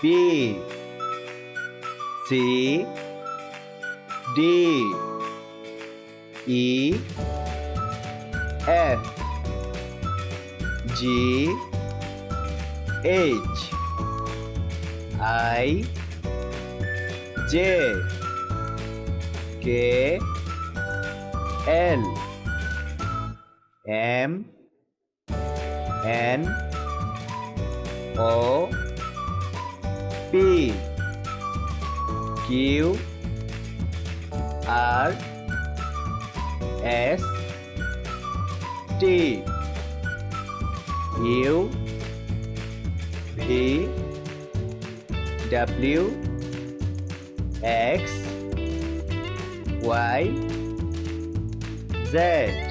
B C D E F G H I J K L M N O P Q R S T U V W X Y Z